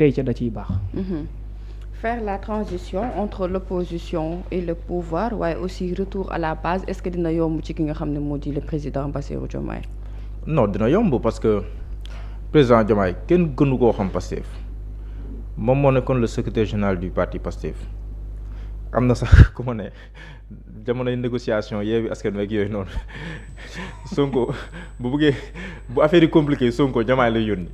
tey ca da ciy baax. Faire la transition entre l'opposition et le pouvoir waaye aussi retour à la base est-ce que dina yomb ci ki nga xam ne moo di le président Bassirou Diomaye. non dina yomb parce que président Diomaye kenn gënu koo xam Pastef moom moo nekkoon le secrétaire général du parti Pastef am na sax ku ma ne jamonoy négociation Yewwi Askan Wi ak yooyu noonu Sonko bu bëggee bu affaire yi compliqué Sonko Diomaye lay yónni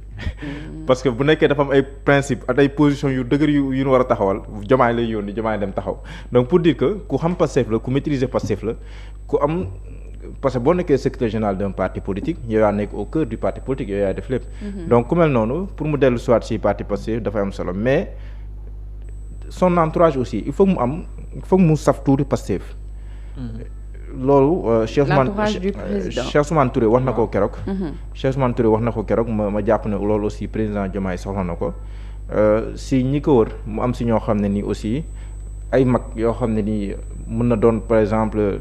parce que bu nekkee dafa am ay principe ak ay position yu dëgër yu ñu war a taxawal Diomaye lay yónni Diomaye dem taxaw donc pour dire que ku xam Pastef la ku maîtriser Pastef la ku am parce que boo nekkee secrétaire général d'un parti politique yow yaa nekk au cœur du parti politique yow yaa def lépp donc ku mel noonu pour mu dellu soit ci parti Pastef dafay am solo mais son entourage aussi il faut mu saf tuuti Pastef loolu Cheikh Ousmane Touré wax na ko keroog Cheikh Ousmane Touré wax na ko keroog ma jàpp ne loolu aussi président Diomaye soxla na ko si ñi ko wër mu am si ñoo xam ne nii aussi ay mag yoo xam ne nii mën na doon par exemple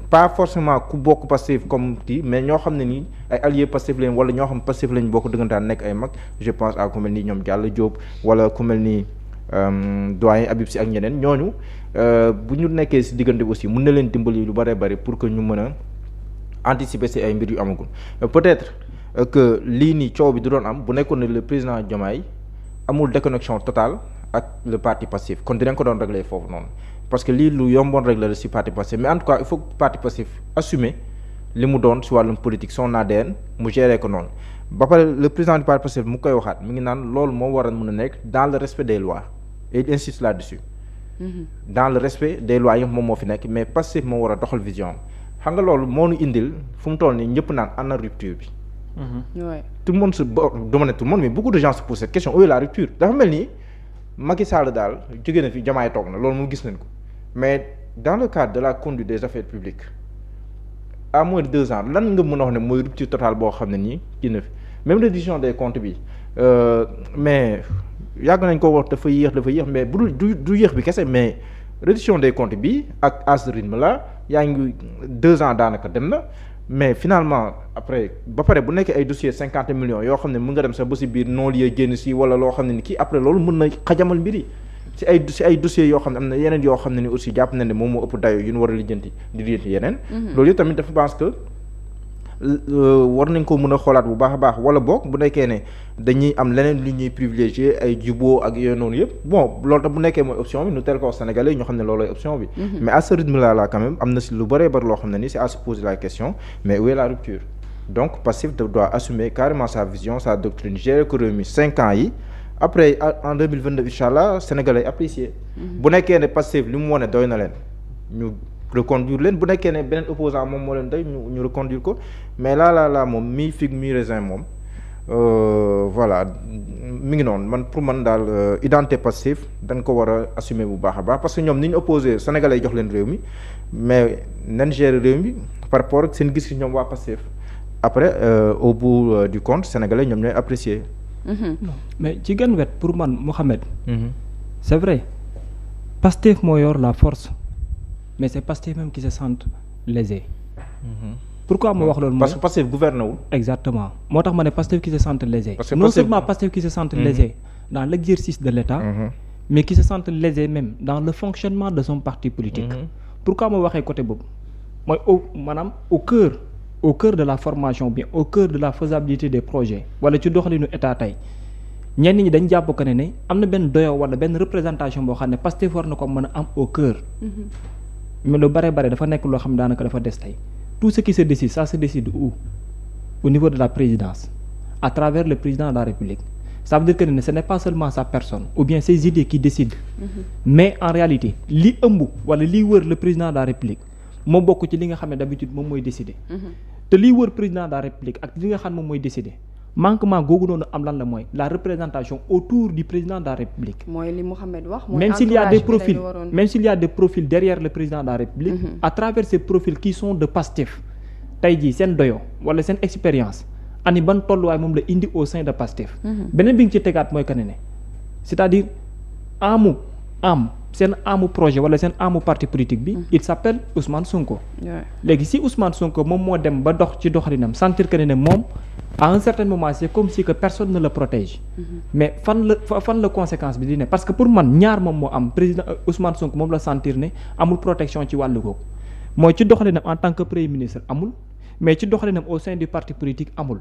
pas forcément ku bokk Pastef comme kii mais ñoo xam ne nii ay alliés Pastef lañ wala ñoo xam Pastef lañ bokk dëggantaan nekk ay mag je pense à ku mel nii ñoom Diallo Diop wala ku mel nii doyen Habib Sy ak ñeneen ñooñu bu ñu nekkee si diggante aussi mun na leen dimbali lu bëree bëri pour que ñu mën a anticiper si ay mbir yu amagul peut-être que lii nii coow bi du doon am bu nekkoon ne le président Diomaye amul déconnexion totale ak le parti Pastef kon dinañ ko doon régler foofu noonu parce que lii lu yomboon régler la si parti Pastef mais en tout cas il faut que parti Pastef assumer li mu doon si wàllum politique son ADN mu gérer ko noonu ba pare le président du parti Pastef mu koy waxaat mi ngi naan loolu moo war a mën a nekk dans le respect des lois et il insiste là-dessus dans le respect des lois yi moom moo fi nekk mais Pastef moo war a doxal vision xam nga loolu moo nu indil fu mu toll nii ñëpp naan ana rupture bi tout le monde se dama ne tout le monde mais beaucoup de gens se posent cette question où est la rupture dafa mel ni Macky Sall daal jóge na fi Diomaye toog na loolu moom gis nañ ko mais dans le cadre de la conduite des affaires publiques à moins de 2 ans lan nga mën a wax ne mooy rupture totale boo xam ne nii kii na fi même reddition des comptes bi mais yàgg nañ ko wax dafa yéex mais bu dul du yéex bi kese mais reddition des comptes bi ak à ce rythme là yaa ngi 2 ans daanaka dem na mais finalement après ba pare bu nekkee ay dossiers 50 millions yoo xam ne mën nga dem sax ba si biir non lieu génn si wala loo xam ne ni kii après loolu mën na xajamal mbir yi si ay dossiers yoo xam ne am na yeneen yoo xam ne ni aussi jàpp na ne moom moo ëpp dayo yu ñu war a lijjanti yeneen loolu yëpp tamit dafa pense que war nañ ko mën a xoolaat bu baax a baax wala boog bu nekkee ne dañuy am leneen lu ñuy privilégier ay juboo ak yooyu noonu yëpp bon loolu tax bu nekkee mooy option bi nu tel ko Sénégalais ñoo xam ne loolooy option bi mais à ce rythme là quand même am na si lu bëree bëri loo xam ne ni c'est à se poser la question mais où est la rupture donc Pastef doit assumer carrément sa vision sa doctrine gérer ko réew mi 5 ans yi après en 2022 incha allah Sénégalais apprécier bu nekkee ne Pastef li mu wane doy na leen ñu reconduire leen bu nekkee ne beneen opposant moom moo leen doy ñu reconduire ko mais là moom mi figue mi raisin moom voilà mi ngi noonu man pour man daal identité Pastef dañ ko war a assumer bu baax a baax parce que ñoom ni ñu opposé Sénégalais yi jox leen réew mi mais nañ gérer réew mi par rapport ak seen gis-gis ñoom waa Pastef après au bout du compte Sénégalais ñoom ñooy apprécier. mais ci gën wet pour man Mohamed. c'est vrai Pastef moo yor la force. mais c'est Pastef même qui se sentent lésés. pourquoi ma wax loolu mooy parce que Pastef gouverne wul. exactement moo tax ma ne Pastef qui se sentent lésés. parce que non seulement Pastef qui se sentent lésés dans l'exercice de l'État. mais qui se sentent lésés même dans le fonctionnement de son parti politique. pourquoi ma waxee côté boobu mooy maanaam au cœur de la formation bien au cœur de la faisabilité des projets wala ci doxalinu état tey ñenn ñi dañ jàpp que ne am na benn doyo wala benn représentation boo xam ne Pastef war na ko mën a am au cœur. mais lu bare dafa nekk loo xam daanaka dafa des tey tout ce qui se décide ça se décide où au niveau de la présidence à travers le président de la République ça veut dire que ne ce n'est pas seulement sa personne ou bien ses idées qui décident mais en réalité li ëmb wala liy wër le président de la République moo bokk ci li nga xam ne d'habitude moom mooy décider te liy wër président de la République ak li nga xam moom mooy décider manquement googu noonu am lan la mooy la représentation autour du président de la République. mooy li Mohamed wax. même s'il y a des profils derrière le président de la République. à travers ces profils qui sont de Pastef tey jii seen doyo wala seen expérience ani ban tolluwaay moom la indi au sein de Pastef. beneen bi nga ci tegaat mooy que ne c'est-à-dire seen amu projet wala seen amu parti politique bi. il s'appelle Ousmane Sonko. léegi si Ousmane Sonko moom moo dem ba dox ci doxalinam sentir que ne moom. à un certain moment c'est comme si que personne ne le protège. Mais fan la conséquence bi di ne parce que pour man ñaar moom moo am président Ousmane Sonko moom la sentir ne amul protection ci wàllu googu mooy ci doxalinam en tant que premier ministre amul mais ci doxalinam au sein du parti politique amul.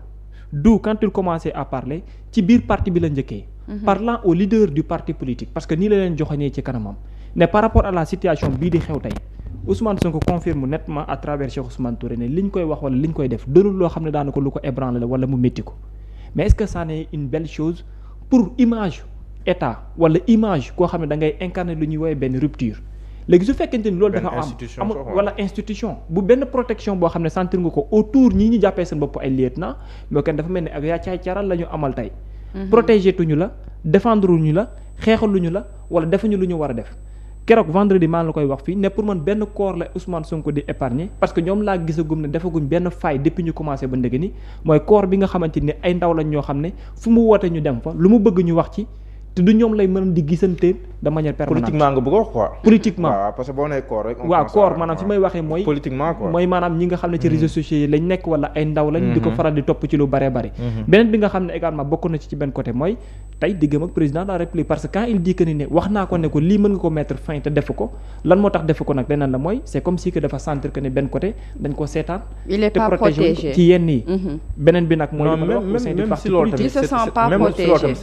D'où quand il commençait à parler ci biir parti bi la njëkkee. Parlant au leader du parti politique parce que nii la leen joxoñee ci kanamam ne par rapport à la situation bii di xew tey Ousmane Sonko confirme nettement à travers Cheikh Ousmane Touré ne liñ koy wax wala liñ koy def doonul loo xam ne daanaka lu ko ébranler la wala mu métti ko mais est-ce que ça n'est une belle chose pour image état wala image koo xam ne da ngay incarner lu ñuy woowee benn rupture. léegi su fekkente ni loolu dafa amul wala institution bu benn protection boo xam ne sentir nga ko autour ñi ñu jàppee seen bopp ay lieutenant mais kenn dafa mel ni ak yaa caay caral la ñu amal tey protéger tuñu la défendre ñu la xeexaluñu la wala defuñu lu ñu war a def keroog vendredi maa la koy wax fii ne pour man benn corps la Ousmane Sonko di épargner parce que ñoom laa gisagum ne defaguñ benn faille depuis ñu commencé ba ndëgg ni mooy corps bi nga xamante ni ay ndaw lañ ñoo xam ne fu mu woote ñu dem fa lu mu bëgg ñu wax ci te du ñoom lay mën di gisante de manière permanente. politiquement nga bëgg a wax quoi. politiquement waaw parce que boo nee corps rek. waaw corps maanaam fi may waxee mooy. politiquement quoi mooy maanaam ñi nga xam ne ci réseaux sociaux yi lañ nekk wala ay ndaw lañ. di ko faral di topp ci lu bare bare. beneen bi nga xam ne également bokk na ci benn côté mooy tey diggam ak président de la république parce que quand il dit que ni ne wax naa ko ne ko lii mën nga ko mettre fin te def ko lan moo tax def ko nag leneen la mooy c'est comme si que dafa sentir que ne benn côté dañ ko seetaan. il est pas protégé ci yenn yi. beneen bi nag mooy. même si loolu tamit c'est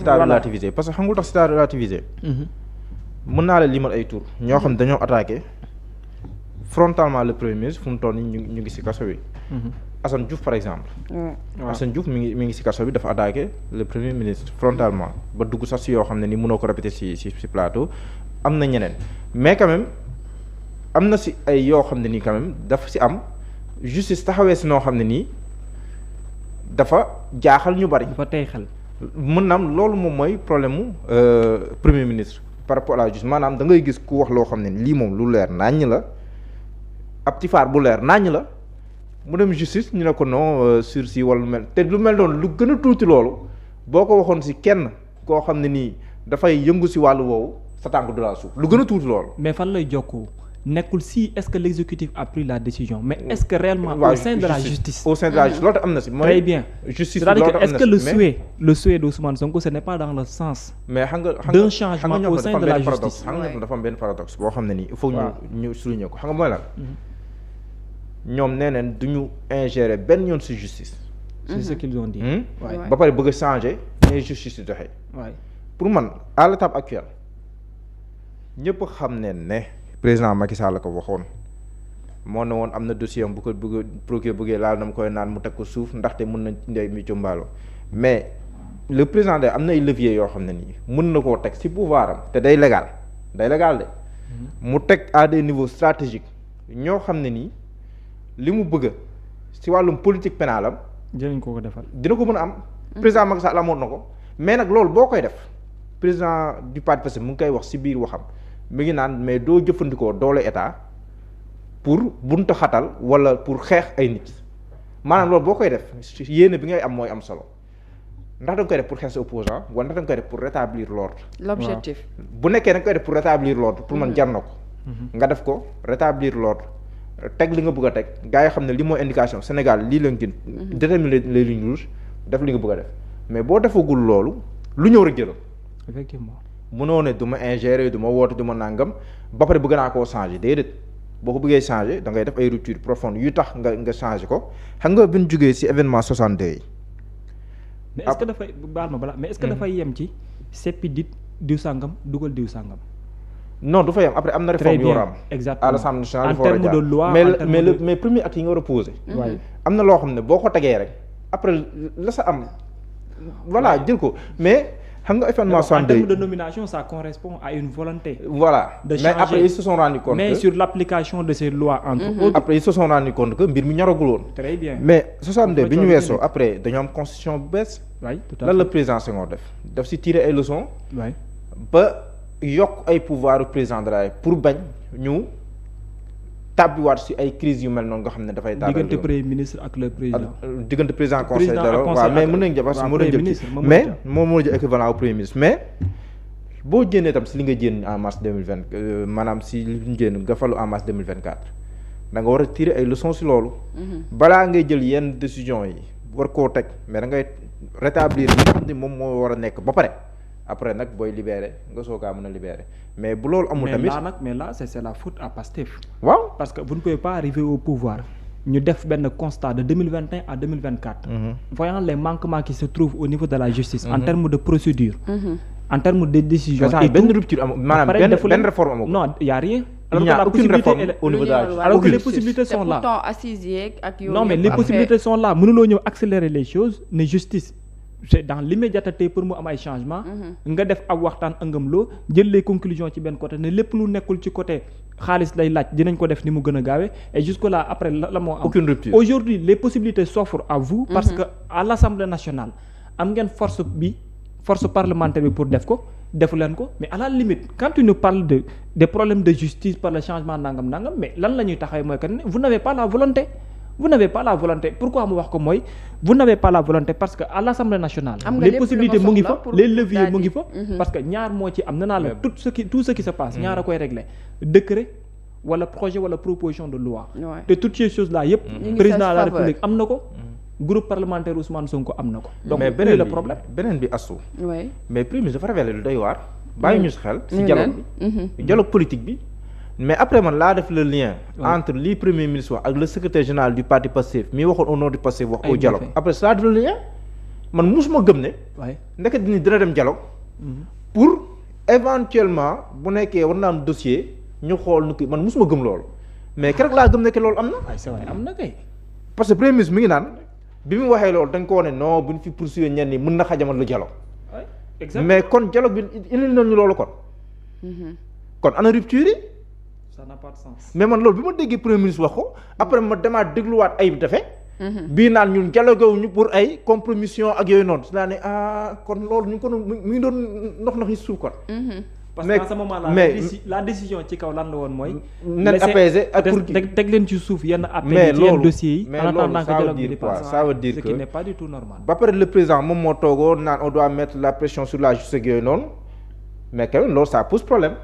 à relativiser parce que xam nga tax c'est à relativiser. mën naa la limal ay tour ñoo xam ne dañoo attaqué frontalement le premier ministre fu mu toll nii ñu ngi ci kaso bi. Assane Diouf par exemple. Assane Diouf mi ngi ci kaso bi dafa attaqué le premier ministre frontalement ba dugg sax ci yoo xam ne ni mënoo ko répéter ci plateau am na ñeneen mais quand même am na ci ay yoo xam ne nii quand même dafa ci am justice taxawee ci noo xam ne nii dafa jaaxal ñu bari. dafa tey xel. mën na am loolu moom mooy problème mu premier ministre par rapport à la justice maanaam da ngay gis ku wax loo xam ne lii moom lu leer naññ la ab tifaar bu leer naññ la mu dem justice ñu ne ko non sursis wala lu mel te lu mel noonu lu gën a tuuti loolu boo ko waxoon ci kenn koo xam ne nii dafay yëngu ci wàllu woowu sa tànk du la suuf lu gën a tuuti loolu. mais fan lay jokkoo nekkul si est-ce que l'exécutif a pris la décision mais est-ce que réellement au sein de la justice au sein de la justice loolu am na si très bien justice c'est-à-dire que est-ce que le souhait d'Ousmane Sonko ce n'est pas dans le sens mais xam nga d'un changement au sein de la justice xam nga dafa am benn paradoxe boo xam ne nii il faut ñu souligner ko xam nga mooy lan ñoom nee neen du ñu ingérer benn yoon si justice c'est ce qu'ils ont dit ba pare bëgg a changer mais justice di doxee pour man à l'étape actuelle ñëpp xam ne président Macky Sall la ko waxoon moo ne woon am na dossier am bu ko procureur bëggee laal na mu koy naan mu teg ko suuf ndaxte mën na ndey mi jombaalo mais le président de am na ay leviers yoo xam ne nii mën na koo teg ci pouvoir am te day légal de mu teg à des niveaux stratégiques ñoo xam ne nii li mu bëgg ci wàllum politique pénale am dinañ ko defal dina ko mën a am président Macky Sall amoon na ko mais nag loolu boo koy def président du parti Pastef mu ngi koy wax ci biir waxam mi ngi naan mais doo jëfandikoo doole état pour buntu xatal wala pour xeex ay nit maanaam loolu boo koy def yéene bi ngay am mooy am solo ndax da nga koy def pour xeex sa opposant wala ndax da nga koy def pour rétablir l'ordre l'objectif bu nekkee da nga koy def pour rétablir l'ordre pour man jar na ko nga def ko rétablir l'ordre teg li nga bëgg a teg gars yi xam ne li mooy indication Sénégal lii lañ gën déterminer les lignes rouges def li nga bëgg a def mais boo defagul loolu lu ñëw rek jëlal effectivement mënoo ne du ma ingérer du ma woote du ma nàngam ba pare bëgg naa koo changer déedéet boo ko bëggee changer da ngay def ay rupture profonde yu tax nga changer ko xam nga bi ñu jógee ci événement 62 yi. mais est-ce que dafay baal ma balaa mais est-ce que dafay yem ci seppi dit diw sàngam dugal diw sàngam. non du fa yem après am na réforme yu war a am. exactement à l'Assemblée nationale en termes de loi mais premier acte yi nga war a poser. am na loo xam ne boo ko tegee rek après la sa am. voilà jël ko mais. xam nga événement 62 en termes de nomination ça correspond à une volonté. voilà de mais après ils se sont rendu compte mais sur l'application de ces lois entre autres. après ils se sont rendu compte que mbir mi ñoragul woon. très bien mais 62 bi ñu weesoo après dañoo am constitution bu bees. waay tout à fait lan la président Senghor def ci tirer ay leçons. waay ba yokk ay pouvoir président de la République pour bañ ñu tàbbiwaat ci ay crises yu mel noonu nga xam ne dafay. diggante premier ministre ak le président. diggante président conseil de waaw mais mën nañu jël parce que mën nañu jël mais moom moo jël équivalent au premier ministre mais boo génnee tam ci li nga génn en mars 2020 maanaam ci li ñu génn nga falu en mars 2024 da nga war a tirer ay leçons ci loolu. balaa ngay jël yenn décisions yi war koo teg mais da ngay rétablir li nga xam ne moom moo war a nekk ba pare après nag booy libérer nga soo kaa mën a libérer mais bu loolu amul tamit mais là c'est la faute à Pastef. waaw parce que vous ne pouvez pas arriver au pouvoir ñu def benn constat de 2021 à 2024. Voyant les manquements qui se trouvent au niveau de la justice. En termes de procédure. En termes de décision. et benn rupture am maanaam benn réforme amul. non y a rien. il n'y a aucune réforme au niveau de la justice. alors que les possibilités sont là. pourtant assises yeeg ak yooyu. non mais les possibilités sont là mënuloo ñëw accélérer les choses ne justice. c'est dans l'immédiateté pour mu am ay changement nga def ab waxtaan ëngam loo jël les conclusions ci benn côté ne lépp lu nekkul ci côté xaalis lay laaj dinañ ko def ni mu gën a gaawee et jusque là après la moo am aucune rupture. aujourd'hui les possibilités s'offrent à vous parce que à l'Assemblée nationale am ngeen force parlementaire bi pour def ko defu leen ko mais à la limite quand tu nous parles des problèmes de justice par le changement nangam mais lan la ñuy taxawee mooy que ne vous n'avez pas la volonté. Vous n'avez pas la volonté pourquoi mu wax ko mooy vous n'avez pas la volonté parce que à l'Assemblée nationale les possibilités mu ngi fa les leviers mu ngi fa parce que ñaar moo ci am na la tout ce qui se passe ñaar a koy régler décret wala projet wala proposition de loi te toutes ces choses là yëpp président de la République am na ko groupe parlementaire Ousmane Sonko am na ko donc beneen le problème beneen bi astu mais premier dafa révélé lu doy waar bàyyi ñu si xel si dialogue bi dialogue politique bi mais après man laa def le lien entre li premier ministre wax ak le secrétaire général du parti Pastef mi waxoon au nom du Pastef wax au dialogue après ça def le lien man musuma gëm ne ndeket ni dina dem dialogue pour éventuellement bu nekkee war na am dossier ñu xool nu ko man musuma gëm loolu mais keroog laa gëm nekke loolu am na c'est vrai am na kay parce que premier ministre mi ngi naan bi mu waxee loolu dañ ko wane non bu ñu fi poursuivre ñenn ñi mën na xajamal lu dialogue mais kon dialogue bi indil nañu loolu kon ana rupture yi ça n'a pas de sens. mais man loolu bi ma déggee premier ministre wax ko après ma demaat dégluwaat ay defe bii naan ñun dialoguewuñu pour ay compromission ak yooyu noonu si naa ne kon loolu ñu ko mi ngi doon ndox yi suuf kon parce que à ce moment là la décision ci kaw lan la woon mooy nen apaisé ak pour teg leen ci suuf yenn appels yi yenn dossiers yi en attendant que dialogue bi dépasse ça veut dire ce que qui n'est pas du tout normal ba pare le président moom moo toogoo naan on doit mettre la pression sur la justice ak yooyu noonu mais quand même loolu ça pose problème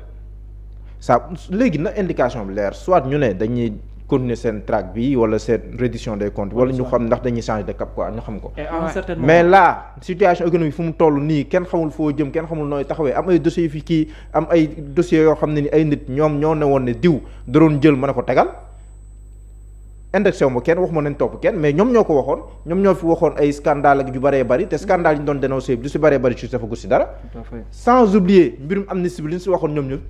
ça léegi na indication bi leer soit ñu ne dañuy continuer seen track bi wala seen reddition des comptes wala ñu xam ndax dañuy changer de cap quoi ñu xam ko mais là situation économique fu mu toll nii kenn xamul foo jëm kenn xamul nooy taxawee am ay dossiers yu fi kii am ay dossiers yoo xam ne ni ay nit ñoom ñoo ne woon ne diw da doon jël mën a ko tegal indexé wu ma kenn waxuma nañ topp kenn mais ñoom ñoo ko waxoon ñoom ñoo fi waxoon ay scandale ak yu bëree bëri te scandale yi ñu doon dénoncé bi lu si bëree bëri ci dafa gus si dara sans oublier mbirum amnistie bi li ñu si waxoon ñoom ñëpp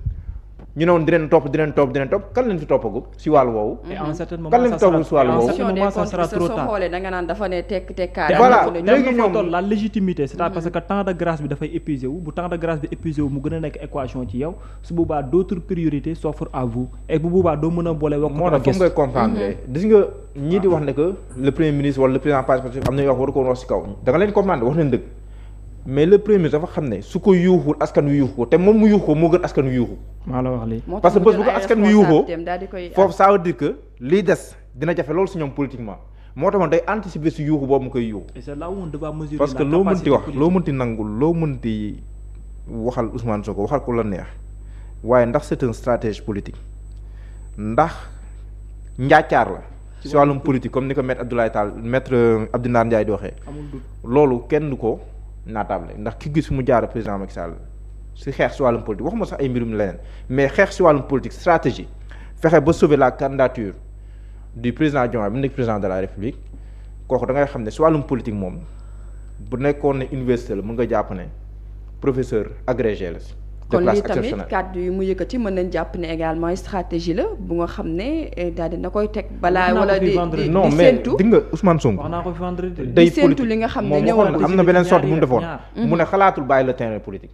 ñu ne woon dinañ topp kan lañ fi toppagum si wàllu woowu. et en certain moment kan lañ fi toppagum si wàllu woowu. ça sera trop tard xoolee da nga naan dafa ne tekkaat. voilà léegi ñoom la légitimité c'est parce que temps de grâce bi dafay épuisé wu bu temps de grâce bi épuisé wu mu gën a nekk équation ci yow su boobaa d'autres priorités s'offrent à vous et bu boobaa doo mën a boole wax. moo tax foog ngay comprendre gis nga ñii di wax ne que le premier ministre wala le président participatif am na yoo wax waru ko wax si kaw da nga leen comprendre wax leen dëgg mais le premier ministre dafa xam ne su ko yuuxul askan wi yuuxu ko te moom mu yuuxu ko moo gën askan wi yuuxu. maa la wax lii parce que bés bu ko askan wi yuuxoo foofu ça veut dire que liy des dina jafe loolu si ñoom politiquement moo tax man day anticiper si yuuxu boobu mu koy yuuxu. et c'est là où on doit mesurer parce que loo mënti wax loo mënti nangul loo mënti waxal Ousmane Sonko waxal ko la neex waaye ndax c'est un stratège politique ndax njaacaar la. si wàllum politique comme ni ko maître Abdoulaye Tall maître Abdoulaye Ndiaye di waxee. loolu kenn du ko. naatable ndax ki gis mu jaar président Macky Sall si xeex si wàllum politique waxuma sax ay mbirum leneen mais xeex si wàllum politique stratégie fexe ba sauver la candidature du président Diomaye bi nekk président de la République kooku da ngay xam ne si wàllum politique moom bu nekkoon ne université la mën nga jàpp ne professeur agrégé la si. kon lii tamit kàddu yi mu yëkkati mën nañ jàpp ne également stratégie la bu nga xam ne daal dina koy teg balaa wala di non mais di nga Ousmane Sonko day séntu li nga xam ne ñëwoon am na beneen sorte bu mu defoon mu ne xalaatul bàyyi le terrain politique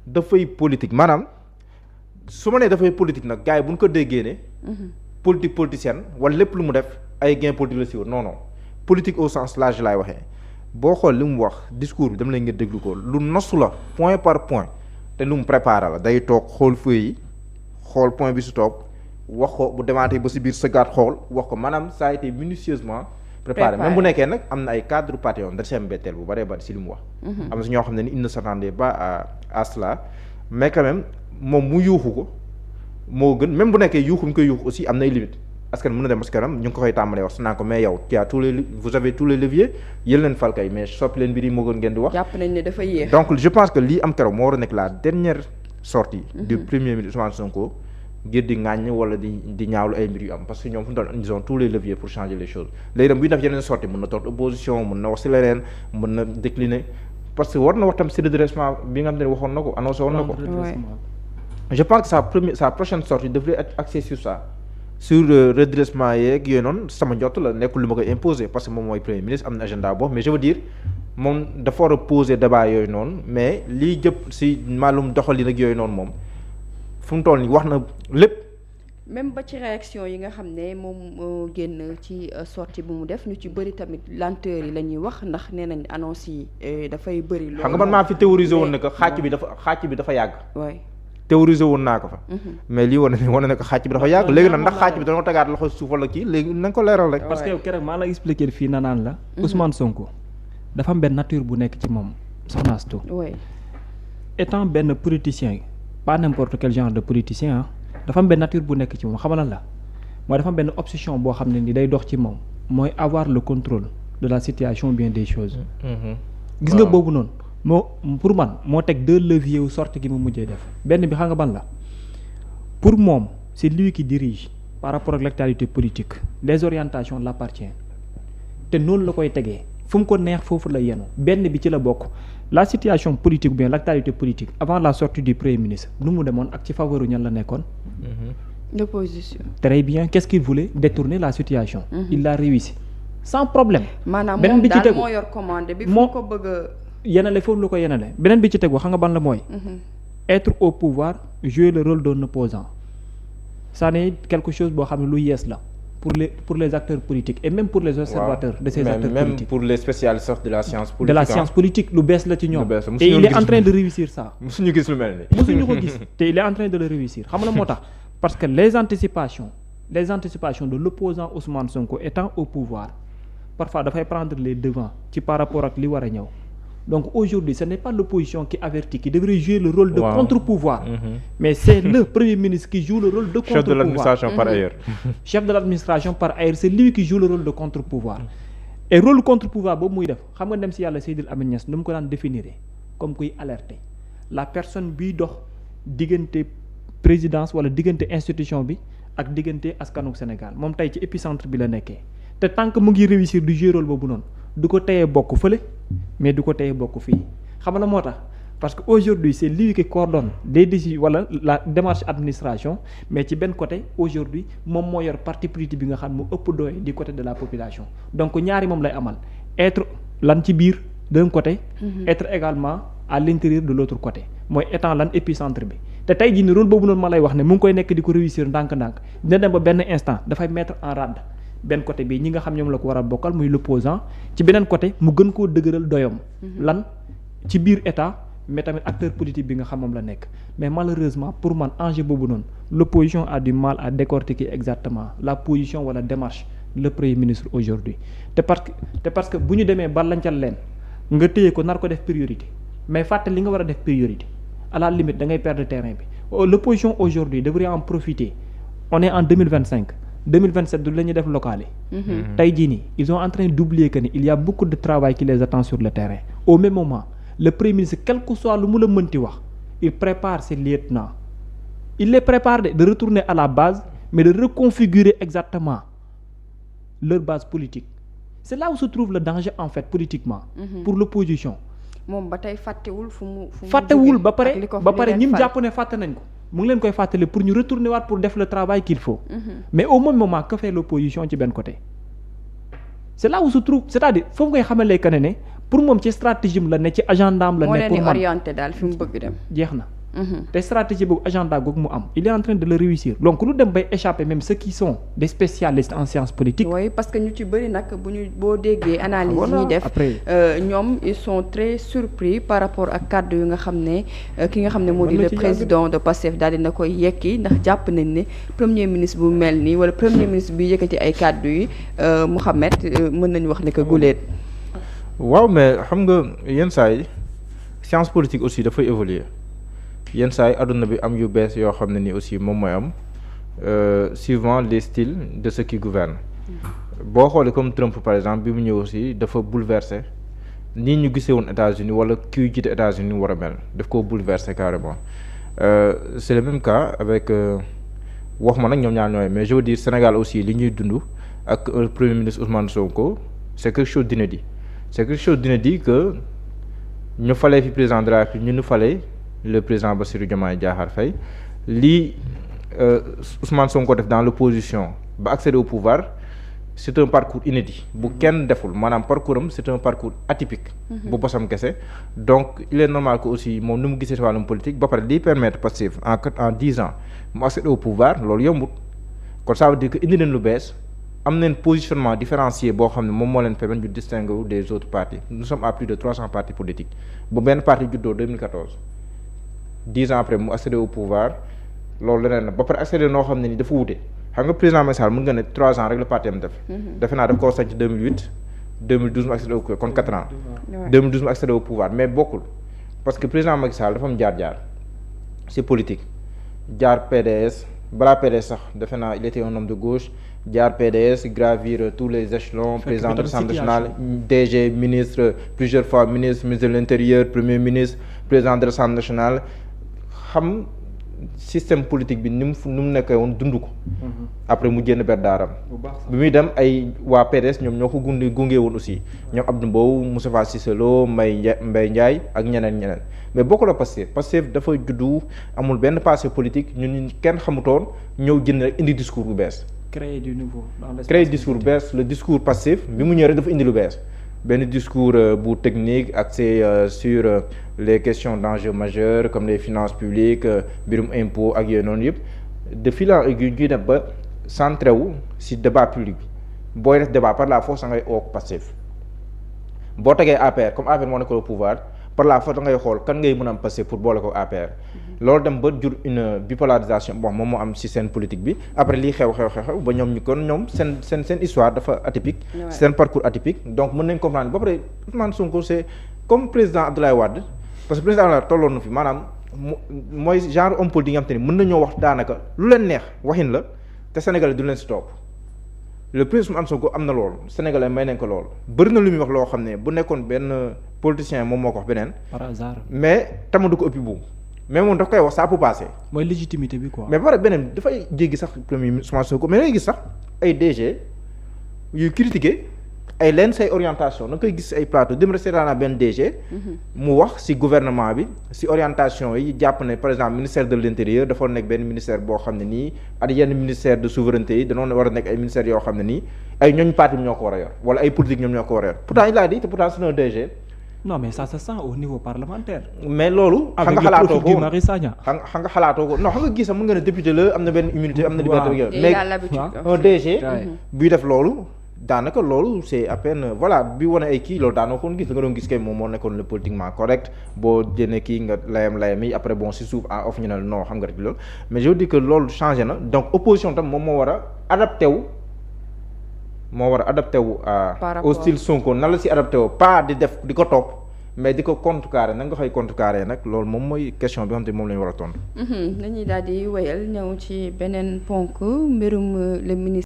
dafay politique maanaam su ma nee dafay politique nag gars yi bu ñu ko déggee ne politique politicienne wala lépp lu mu def ay gain politique la si woon non non politique au sens large laay waxee boo xool li mu wax discours bi dama lay ngeen déglu ko lu nosu la point par point te lu mu préparé la day toog xool feuille yi xool point bi su toog wax ko bu demaatee ba si biir sëggaat xool wax ko maanaam ça a été minutieusement préparé même bu nekkee nag am na ay cadre parti yoon da seen betteel bu bëree bëri si li mu wax am na si ñoo xam ne ni il ne s'attendait pas à cela mais quand même moom mu yuuxu ko moo gën même bu nekkee yuuxu mi koy yuuxu aussi am nay limite askan mën na dem askanam ñu ngi ko koy tàmbalee wax su naa ko mais yow tu as vous avez tous les leviers yéen leen fal kay mais soppi leen mbir yi moo gën ngeen di wax. jàpp nañ ne dafa yéex. donc je pense que lii am keroog moo war a nekk la dernière sortie du premier ministre Ousmane Sonko ngir di ŋàññ wala di ñaawlu ay mbir yu am parce que ñoom fu mu doon ils ont tous les leviers pour changer les choses léegi nag bu ñu def yeneen sortie mën na toog opposition mën na wax si leneen mën na décliner parce que war na wax tam si redressement bi nga xam ne waxoon na ko annoncé woon na ko. je pense que sa prochaine sortie devrait être axée sur ça sur redressement yeeg yooyu noonu sama njott la nekkul lu ma koy imposer parce que moom mooy premier ministre am na agenda boobu mais je veux dire moom dafa war a poser débat yooyu noonu mais lii jëpp si maalum doxalin ak yooyu noonu moom fu mu toll nii wax na lépp. même ba ci réaction yi nga xam ne moom moo génn ci sortie bu mu def ñu ci bëri tamit lenteur yi la ñuy wax ndax nee nañ annonce yi dafay bëri. loolu xam nga man maa fi théoriser woon ne que xàcc bi dafa yàgg. waay théoriser woon naa ko fa. mais lii wane na ko xàcc bi dafa yàgg léegi nag ndax xàcc bi dañoo tegaat loxo suuf wala kii léegi na nga ko leeral rek. parce que yow keroog maa la expliquer fii na naan la. Ousmane Sonko dafa am benn nature bu nekk ci moom Soxna Astou. oui étant benn politicien pas n'importe quel genre de politicien ah dafa am benn nature bu nekk ci moom xamal la mooy dafa am benn obsession boo xam ne ni day dox ci moom mooy avoir le contrôle de la situation bien des choses. gis nga boobu noonu. moo pour man moo teg 2 leviers wu sorte gi mu mujjee def benn bi xam nga ban la pour moom c'est lui qui dirige par rapport ak l'actualité politique les orientations l'appartiennent te noonu la koy tegee fu mu ko neex foofu la yenu benn bi ci la bokk la situation politique ou bien l'actualité politique avant la sortie du premier ministre nu mu demoon ak ci faveur ñan la nekkoon. l'opposition. très bien qu'est-ce qu'il voulait détourner la situation. il l'a réussi sans problème. maanaam moom daal moo yor commande bi fu ko bëgg a yenale foofu lu ko yenale beneen bi ci tegu xam nga ban la mooy être au pouvoir jouer le rôle d'un opposant ça n'est quelque chose boo xam ne lu yees la pour les acteurs politiques et même pour les observateurs de ces acteurs politiques même pour les spécialistes de la science politique de la science politique lu bees la ci ñoom et il est en train de réussir ça musuñu gis lu mel ni musuñu ko gis te il est en train de le réussir xam nga moo tax parce que les anticipations de l'opposant Ousmane Sonko étant au pouvoir parfois dafay prendre les devants ci par rapport ak li war a ñëw. Donc aujourd'hui, ce n'est pas l'opposition qui avertit, qui devrait jouer le rôle de contre-pouvoir. Mais c'est le Premier ministre qui joue le rôle de contre-pouvoir. Chef de l'administration par ailleurs. Chef de l'administration par ailleurs, c'est lui qui joue le rôle de contre-pouvoir. Et rôle contre-pouvoir boobu muy def xam nga dem si yàlla Seydil Amine Niass nu mu ko daan définir comme kuy alerter la personne biy dox diggante présidence wala diggante institution bi ak diggante askanu Sénégal moom tey ci épicentre bi la nekkee te tant que mu ngi réussir du jouer rôle boobu noonu du ko teyee bokk fële mais du ko teyee bokk fii xam nga moo tax parce que aujourd'hui c'est lui qui coordonne des décisions wala la démarche administration mais ci benn côté aujourd'hui moom moo yor parti politique bi nga xam mu ëpp doole du côté de la population donc ñaari moom lay amal être lan ci biir d'un côté être également à l'intérieur de l'autre côté mooy étant lan épicentre bi te tey jii ni rôle boobu noonu ma lay wax ne mu ngi koy nekk di ko réussir ndànk-ndànk dina dem ba benn instant dafay mettre en rade benn côté bi ñi nga xam ñoom la ko war a bokkal muy l'opposant ci beneen côté mu gën koo dëgëral doyom lan ci biir état mais tamit acteur politique bi nga xam moom la nekk mais malheureusement pour man enjeu boobu noonu l'opposition a du mal à décortiquer exactement la position wala démarche le premier ministre aujourd'hui te parce que bu ñu demee ba lancal leen nga téye ko nar ko def priorité mais fàtte li nga war a def priorité à la limite da ngay perdre terrain bi l'opposition aujourd'hui devrait en profiter on est en 2025 2027 du la ñuy def local yi tey jii nii ils sont en train d'oublier que ni il y a beaucoup de travail qui les attend sur le terrain au même moment le premier ministre quel que soit lu mu la mënti wax il prépare ses lieutenants il les prépare de retourner à la base mais de reconfigurer exactement leur base politique c'est là où se trouve le danger en fait politiquement pour l'opposition moom ba tey fàttewul fu mu fàttewul ba pare ñi mu jàpp ne fàtte nañ ko mu ngi leen koy fàttali pour ñu retourner waat pour def le travail qu'il faut mais au même moment que fait l'opposition ci benn côté c'est là où se trouve c'est-à-dire foofu ngay xamalee que ne pour moom ci stratégie la ne ci agenda am la ne pour man orienté daal fi mu bëgg dem jeex na te stratégie boobu agenda googu mu am il est en train de le réussir donc lu dem bay échapper même ceux qui sont des spécialistes en sciences politiques. oui parce que ñu ci bëri nag boo déggee analyse yi ñuy def ñoom ils sont très surpris par rapport ak kàddu yu nga xam ne ki nga xam ne moo di le président de Pastef daal dina koy yekki ndax jàpp nañ ne premier ministre bu mel nii wala premier ministre bi yëkkati ay kàddu yi Mouhamed mën nañu wax ne que guléet. waaw mais xam nga yenn saa yi science politique aussi dafay évoluer yenn saa yi àdduna bi am yu bees yoo xam ne ni aussi moom mooy am suivant les styles de ceux qui gouvernent. boo xoolee comme Trump par exemple bi mu ñëw aussi dafa bouleversé nii ñu gisee woon États-Unis wala kuy jiite États-Unis war a mel daf koo bouleversé carrément c'est le même cas avec wax ma nag ñoom ñaar ñooy mais je veux dire Sénégal aussi li ñuy dund ak premier ministre Ousmane Sonko c'est quelque chose d'inédit que ñu falee fi président de la République ñu falee le président Bassirou Diomaye Diakhar Faye lii Ousmane Sonko def dans l'opposition ba accéder au pouvoir c'est un parcours inédit bu kenn deful maanaam parcours am c'est un parcours atypique bu bosam kese donc il est normal que aussi moom ni mu gisee si wàllum politique ba pare liy permettre Pastef en 10 ans mu accéder au pouvoir loolu yombut kon ça veut dire que indi leen lu bees am nañ positionnement différencié boo xam ne moom moo leen permettre ñu distinguer wu des autres partis nous sommes à plus de 300 partis politiques bu benn parti juddoo 2014 10 ans après mu accéder au pouvoir loolu leneen la ba pare accéder noo xam ne ni dafa wute xam nga président Macky Sall mën nga ne 3 ans rek la parti am def. defe naa daf koo sañ ci 2008 2012 mu accédé au kon 4 ans. 2012 mu accédé au pouvoir mais bokkul parce que président Macky Sall dafa am jaar-jaar c'est politique jaar PDS balaa PDS sax defe naa il était un homme de gauche jaar PDS gravir tous les échelons. président de l'Assemblée nationale DG ministre plusieurs fois ministre de l'intérieur premier ministre président de l'Assemblée nationale xam. système politique bi ni mu nekkee woon dund ko. après mu génn ber daaram bi muy dem ay waa PDS ñoom ñoo ko gunge woon aussi ñoom Abdou Mbow Moustapha Cissé Lo Mbaye Ndiaye ak ñeneen mais bokku la Pastef dafa juddu amul benn passé politique ñun kenn xamutoon ñëw jënd rek indi discours bu bees. créer du nouveau discours bu bees le discours Pastef bi mu ñëwee rek dafa indi lu bees. benn discours bu technique axé sur les questions d'enjeux majeurs comme les finances publiques mbirum impôt ak yooyu noonu yëpp de fil en aiguille ñuy dem ba centré wu ci débat public bi booy def débat par la force da ngay ook Pastef boo tegee APR comme APR moo nekk au pouvoir par la force da ngay xool kan ngay mën a am Pastef pour boole ko APR loolu dem ba jur une bipolarisation bon moom moo am ci scène politique bi après lii xew ba ñoom seen histoire dafa atypique seen parcours atypique donc mën nañ comprendre ba pare Ousmane Sonko c'est comme président Abdoulaye Wade parce que président Abdoulaye Wade tolloon na fi maanaam mooy genre homme politique yi nga xam te ni mën nañoo wax daanaka lu leen neex waxin la te Sénégalais du leen ci topp le président Ousmane Sonko am na loolu Sénégalais may nañ ko loolu bëri na lu muy wax loo xam ne bu nekkoon benn politicien moom moo ko wax beneen par hasard mais tama du ko ëppi bu mais moom daf koy wax ça peut passer. mooy légitimité bi quoi. mais ba pare beneen dafay jéggi sax premier ministre Ousmane Sonko mais da ngay gis sax ay DG yuy critiquer ay leen say orientation da nga koy gis ay plateau dem rek naa benn DG. mu wax ci gouvernement bi ci orientation yi jàpp ne par exemple ministère de l'intérieur dafa nekk benn ministère boo xam ne nii ak yenn ministère de souveraineté yi dañoo war a nekk ay ministères yoo xam ne nii ay ñooñ parti ñoo ko war a yor wala ay politique ñoom ñoo ko war a yor pourtant il a dit te pourtant c'est un DG. non mais ça se sent au niveau parlementaire. mais loolu. xam nga xalaatoo ko Guy Marius Sagna. xam nga xalaatoo ko non xam nga gis sax mën nga ne député la am na benn immunité am na liberté. mais un DG. buy def loolu daanaka loolu c'est à peine voilà bi wane ay kii loolu daanaka ko gis da nga doon gis kay moom moo nekkoon le politiquement correct boo jëlee kii nga layam yi après bon si suuf en off ñu ne non xam nga rek loolu mais je veux dire que loolu changé na donc opposition tam moom moo war a adapté wu. au style Sonko na la si adapté wu pas di def di ko topp mais di ko contrecarrer na nga koy contrecarrer nag loolu moom mooy question bi nga xam te moom la ñu war a tontu. dañuy daal di wéyal ñëw ci beneen ponk mbirum le ministre.